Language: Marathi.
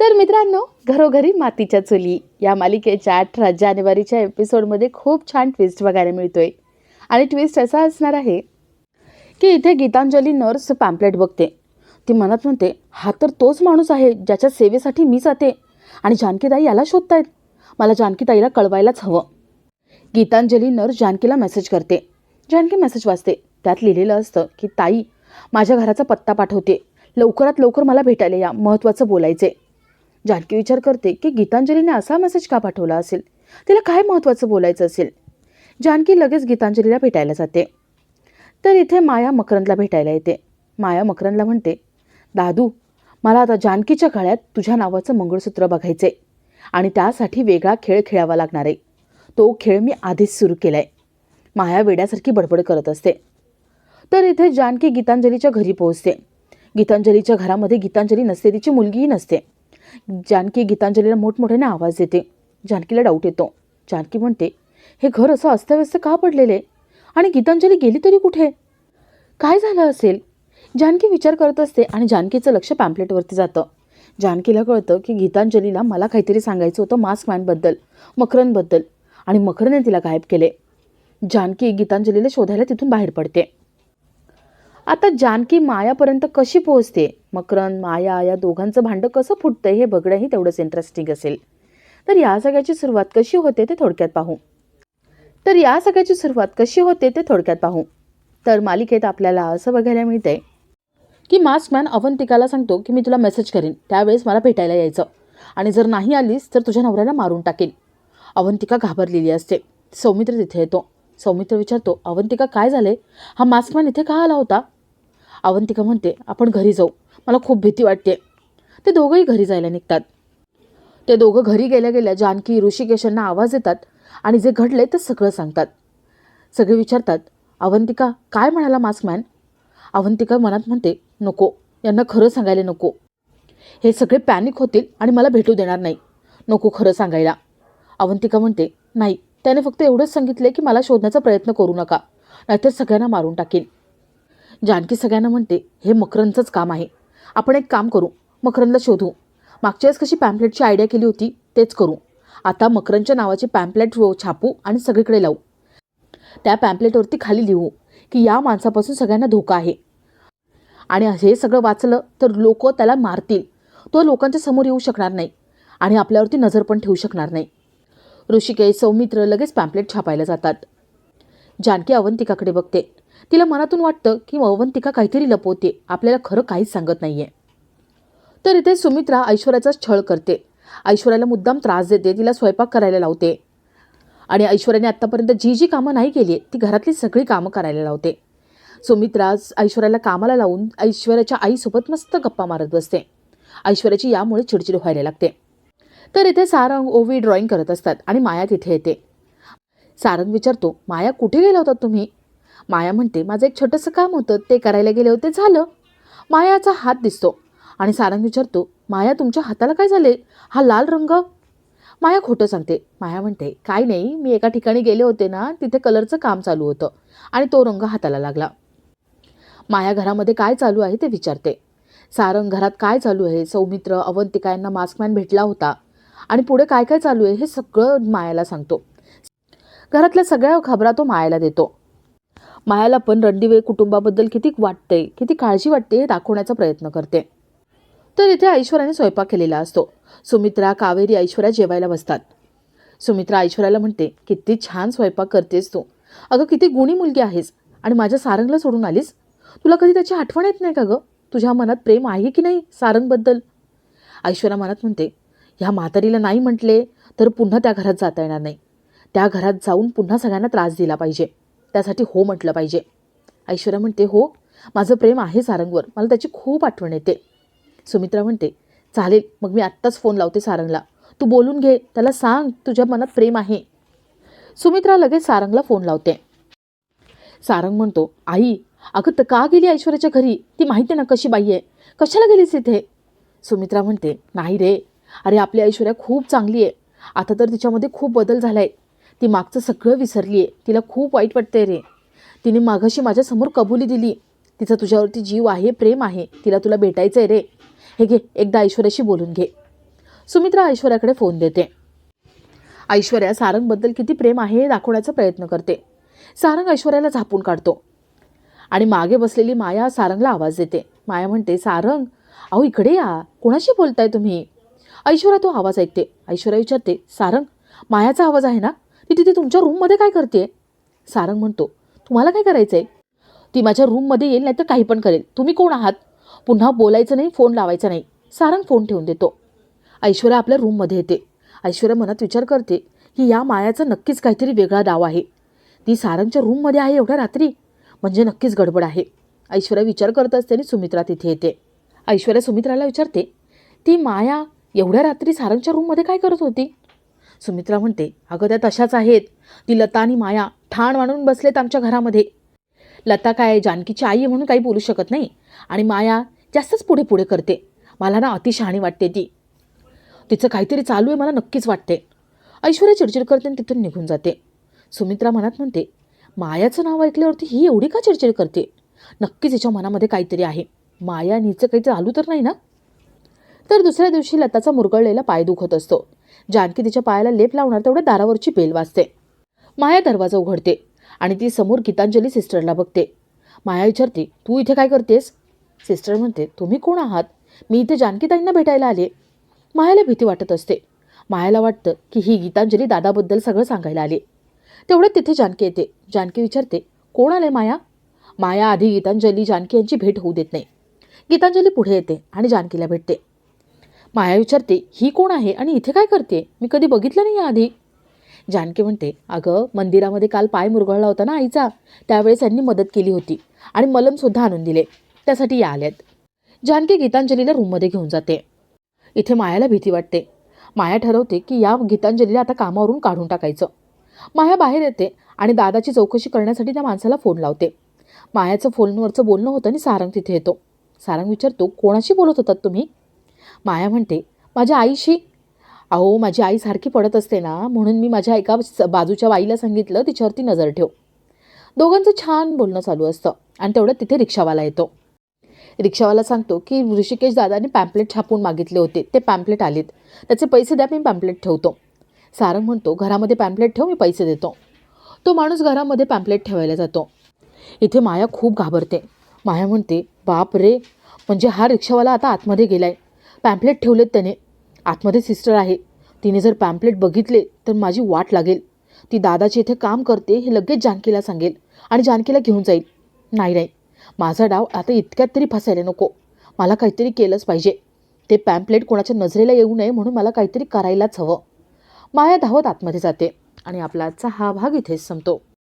तर मित्रांनो, घरोघरी मातीच्या चुली या मालिकेच्या 18 जानेवारीच्या एपिसोडमध्ये खूप छान ट्विस्ट बघायला मिळतोय. आणि ट्विस्ट असा असणार आहे की इथे गीतांजली नर्स पॅम्पलेट बघते. ती मनात म्हणते, हा तर तोच माणूस आहे ज्याच्या सेवेसाठी मी जाते आणि जानकीताई याला शोधतायत. मला जानकीताईला कळवायलाच हवं. गीतांजली नर्स जानकीला मेसेज करते. जानकी मेसेज वाचते. त्यात लिहिलेलं असतं की ताई, माझ्या घराचा पत्ता पाठवते, लवकरात लवकर मला भेटायला या, महत्त्वाचं बोलायचे. जानकी विचार करते की गीतांजलीने असा मेसेज का पाठवला असेल, तिला काय महत्त्वाचं बोलायचं असेल. जानकी लगेच गीतांजलीला भेटायला जाते. तर इथे माया मकरंदला भेटायला येते. माया मकरंदला म्हणते, दादू, मला आता जानकीच्या गळ्यात तुझ्या नावाचं मंगळसूत्र बघायचे आणि त्यासाठी वेगळा खेळ खेळावा लागणार आहे. तो खेळ मी आधीच सुरू केला आहे. माया वेड्यासारखी बडबड करत असते. तर इथे जानकी गीतांजलीच्या घरी पोहोचते. गीतांजलीच्या घरामध्ये गीतांजली नसते, तिची मुलगीही नसते. जानकी गीतांजलीला मोठमोठ्याने आवाज देते. जानकीला डाऊट येतो. जानकी म्हणते, हे घर असं अस्तव्यस्त का पडलेले आणि गीतांजली गेली तरी कुठे? काय झालं असेल? जानकी विचार करत असते आणि जानकीचं लक्ष पॅम्पलेटवरती जातं. जानकीला कळतं की गीतांजलीला मला काहीतरी सांगायचं होतं मास्कमॅनबद्दल, मकरंदबद्दल, आणि मकरंदने तिला गायब केले. जानकी गीतांजलीला शोधायला तिथून बाहेर पडते. आता जानकी मायापर्यंत कशी पोहोचते, मकरंद माया या दोघांचं भांडं कसं फुटतंय हे बघणंही तेवढंच इंटरेस्टिंग असेल. तर या सगळ्याची सुरुवात कशी होते ते थोडक्यात पाहू. तर मालिकेत आपल्याला असं बघायला मिळतंय की मास्कमॅन अवंतिकाला सांगतो की मी तुला मेसेज करीन, त्यावेळेस मला भेटायला यायचं, आणि जर नाही आलीस तर तुझ्या नवऱ्याला मारून टाकेन. अवंतिका घाबरलेली असते. सौमित्र तिथे येतो. सौमित्र विचारतो, अवंतिका काय झाले, हा मास्कमॅन इथे का आला होता? अवंतिका म्हणते, आपण घरी जाऊ, मला खूप भीती वाटते. ते दोघंही घरी जायला निघतात. ते दोघं घरी गेल्या गेल्या जानकी ऋषिकेशांना आवाज देतात आणि जे घडले ते सगळं सांगतात. सगळे विचारतात, अवंतिका काय म्हणाला मास्कमॅन? अवंतिका मनात म्हणते, नको, यांना खरं सांगायला नको. हे सगळे पॅनिक होतील आणि मला भेटू देणार नाही. नको खरं सांगायला. अवंतिका म्हणते, नाही, त्याने फक्त एवढंच सांगितले की मला शोधण्याचा प्रयत्न करू नका, नाहीतर सगळ्यांना मारून टाकेन. जानकी सगळ्यांना म्हणते, हे मकरंदचंच काम आहे. आपण एक काम करू, मकरंदला शोधू. मागच्या वेळेस कशी पॅम्पलेटची आयडिया केली होती तेच करू. आता मकरंदच्या नावाची पॅम्पलेट छापू आणि सगळीकडे लावू. त्या पॅम्पलेटवरती खाली लिहू की या माणसापासून सगळ्यांना धोका आहे आणि हे सगळं वाचलं तर लोक त्याला मारतील. तो लोकांच्या समोर येऊ शकणार नाही आणि आपल्यावरती नजर पण ठेवू शकणार नाही. ऋषिकेश, सौमित्र लगेच पॅम्पलेट छापायला जातात. जानकी अवंतिकाकडे बघते. तिला मनातून वाटतं की अवंतिका काहीतरी लपवते, आपल्याला खरं काहीच सांगत नाहीये. तर इथे सुमित्रा ऐश्वर्याचाच छळ करते. ऐश्वर्याला मुद्दाम त्रास देते, तिला स्वयंपाक करायला लावते आणि ऐश्वर्याने आत्तापर्यंत जी जी कामं नाही केली ती घरातली सगळी कामं करायला लावते. सुमित्रा ऐश्वर्याला कामाला लावून ऐश्वर्याच्या आईसोबत मस्त गप्पा मारत बसते. ऐश्वर्याची यामुळे चिडचिड व्हायला लागते. तर इथे सारंग ओवी ड्रॉइंग करत असतात आणि माया तिथे येते. सारंग विचारतो, माया कुठे गेला होता तुम्ही? माया म्हणते, माझं एक छोटंसं काम होतं, ते करायला गेले होते, झालं. मायाचा हात दिसतो आणि सारंग विचारतो, माया तुमच्या हाताला काय झाले, हा लाल रंग? माया खोटं सांगते. माया म्हणते, काय नाही, मी एका ठिकाणी गेले होते ना, तिथे कलरचं काम चालू होतं आणि तो रंग हाताला लागला. माया घरामध्ये काय चालू आहे ते विचारते. सारंग घरात काय चालू आहे, सौमित्र, अवंतिका यांना मास्कमॅन भेटला होता आणि पुढे काय काय चालू आहे हे सगळं मायाला सांगतो. घरातल्या सगळ्या खबरा तो मायाला देतो. मायाला पण रणदिवे कुटुंबाबद्दल किती वाटते, किती काळजी वाटते हे दाखवण्याचा प्रयत्न करते. तर इथे ऐश्वर्याने स्वयंपाक केलेला असतो. सुमित्रा, कावेरी, ऐश्वर्या जेवायला बसतात. सुमित्रा ऐश्वर्याला म्हणते, किती छान स्वयंपाक करतेस तू, अगं किती गुणी मुलगी आहेस आणि माझ्या सारंगला सोडून आलीस. तुला कधी त्याची आठवण येत नाही का गं? तुझ्या मनात प्रेम आहे की नाही सारंगबद्दल? ऐश्वर्या मनात म्हणते, ह्या म्हातारीला नाही म्हटले तर पुन्हा त्या घरात जाता येणार नाही. त्या घरात जाऊन पुन्हा सगळ्यांना त्रास दिला पाहिजे, त्यासाठी हो म्हटलं पाहिजे. ऐश्वर्या म्हणते, हो, माझं प्रेम आहे सारंगवर, मला त्याची खूप आठवण येते. सुमित्रा म्हणते, चालेल, मग मी आत्ताच फोन लावते सारंगला, तू बोलून घे, त्याला सांग तुझ्या मनात प्रेम आहे. सुमित्रा लगेच सारंगला फोन लावते. सारंग म्हणतो, आई, अगं का गेली ऐश्वर्याच्या घरी, ती माहिती ना कशी बाई आहे, कशाला गेलीस इथे? सुमित्रा म्हणते, नाही रे, अरे आपली ऐश्वर्या खूप चांगली आहे, आता तर तिच्यामध्ये खूप बदल झाला आहे. ती मागचं सगळं विसरली आहे, तिला खूप वाईट वाटतंय रे. तिने मागाशी माझ्यासमोर कबुली दिली, तिचा तुझ्यावरती जीव आहे, प्रेम आहे, तिला तुला भेटायचं आहे रे. हे घे, एकदा ऐश्वर्याशी बोलून घे. सुमित्रा ऐश्वर्याकडे फोन देते. ऐश्वर्या सारंगबद्दल किती प्रेम आहे हे दाखवण्याचा प्रयत्न करते. सारंग ऐश्वर्याला झापून काढतो आणि मागे बसलेली माया सारंगला आवाज देते. माया म्हणते, सारंग अहो इकडे या, कोणाशी बोलताय तुम्ही? ऐश्वर्या तो आवाज ऐकते. ऐश्वर्या विचारते, सारंग मायाचा आवाज आहे ना, ती तिथे तुमच्या रूममध्ये काय करते? सारंग म्हणतो, तुम्हाला काय करायचं आहे? ती माझ्या रूममध्ये येईल, नाही तर काही पण करेल. तुम्ही कोण आहात? पुन्हा बोलायचं नाही, फोन लावायचा नाही. सारंग फोन ठेवून देतो. ऐश्वर्या आपल्या रूममध्ये येते. ऐश्वर्या मनात विचार करते की या मायाचा नक्कीच काहीतरी वेगळा डाव आहे. ती सारंगच्या रूममध्ये आहे एवढ्या रात्री, म्हणजे नक्कीच गडबड आहे. ऐश्वर्या विचार करत असते आणि सुमित्रा तिथे येते. ऐश्वर्या सुमित्राला विचारते, ती माया एवढ्या रात्री सारंगच्या रूममध्ये काय करत होती? सुमित्रा म्हणते, अगं त्या तशाच आहेत. ती लता आणि माया ठाण मांडून बसलेत आमच्या घरामध्ये. लता काय जानकीची आई आहे म्हणून काही बोलू शकत नाही, आणि माया जास्तच पुढे पुढे करते. मला ना अतिशहाणी वाटते ती. तिचं काहीतरी चालू आहे मला नक्कीच वाटते. ऐश्वर्या चिडचिड करते आणि तिथून निघून जाते. सुमित्रा मनात म्हणते, मायाचं नाव ऐकल्यावरती ही एवढी का चिडचिड करते? नक्कीच हिच्या मनामध्ये काहीतरी आहे. माया आणि हिचं काही चालू तर नाही ना? तर दुसऱ्या दिवशी लताचा मुरगळलेला पाय दुखत असतो. जानकी तिच्या पायाला लेप लावणार तेवढ्या दारावरची बेल वाजते. माया दरवाजा उघडते आणि ती समोर गीतांजली सिस्टरला बघते. माया विचारते, तू इथे काय करतेस? सिस्टर म्हणते, तुम्ही कोण आहात? मी इथे जानकीताईंना भेटायला आले. मायाला भीती वाटत असते. मायाला वाटतं की ही गीतांजली दादाबद्दल सगळं सांगायला आली. तेवढ्यात तिथे जानकी येते. जानकी विचारते, कोण आले माया? माया आधी गीतांजली जानकी यांची भेट होऊ देत नाही. गीतांजली पुढे येते आणि जानकीला भेटते. माया विचारते, ही कोण आहे आणि इथे काय करते? मी कधी बघितलं नाही आधी. जानकी म्हणते, अगं मंदिरामध्ये काल पाय मुरगळला होता ना आईचा, त्यावेळेस यांनी मदत केली होती आणि मलमसुद्धा आणून दिले, त्यासाठी या आल्यात. जानकी गीतांजलीला रूममध्ये घेऊन जाते. इथे मायाला भीती वाटते. माया ठरवते की या गीतांजलीला आता कामावरून काढून टाकायचं. माया बाहेर येते आणि दादाची चौकशी करण्यासाठी त्या माणसाला फोन लावते. मायाचं फोनवरचं बोलणं होतं आणि सारंग तिथे येतो. सारंग विचारतो, कोणाशी बोलत होतात तुम्ही? माया म्हणते, माझ्या आईशी. अहो माझी आई सारखी पडत असते ना, म्हणून मी माझ्या एका बाजूच्या बाईला सांगितलं तिच्यावरती नजर ठेव. दोघांचं छान बोलणं चालू असतं आणि तेवढ्यात तिथे रिक्षावाला येतो. रिक्षावाला सांगतो की ऋषिकेश दादाने पॅम्पलेट छापून मागितले होते, ते पॅम्पलेट आलेत, त्याचे पैसे द्या, मी पॅम्पलेट ठेवतो. सारंग म्हणतो, घरामध्ये पॅम्पलेट ठेव, मी पैसे देतो. तो माणूस घरामध्ये पॅम्पलेट ठेवायला जातो. इथे माया खूप घाबरते. माया म्हणते, बाप रे, म्हणजे हा रिक्षावाला आता आतमध्ये गेलाय. पॅम्पलेट ठेवलेत त्याने. आतमध्ये सिस्टर आहे. तिने जर पॅम्पलेट बघितले तर माझी वाट लागेल. ती दादाची इथे काम करते हे लगेच जानकीला सांगेल आणि जानकीला घेऊन जाईल. नाही, माझा डाव आता इतक्यात तरी फसायला नको. मला काहीतरी केलंच पाहिजे. ते पॅम्पलेट कोणाच्या नजरेला येऊ नये म्हणून मला काहीतरी करायलाच हवं. माया धावत आतमध्ये जाते आणि आपला आजचा हा भाग इथेच संपतो.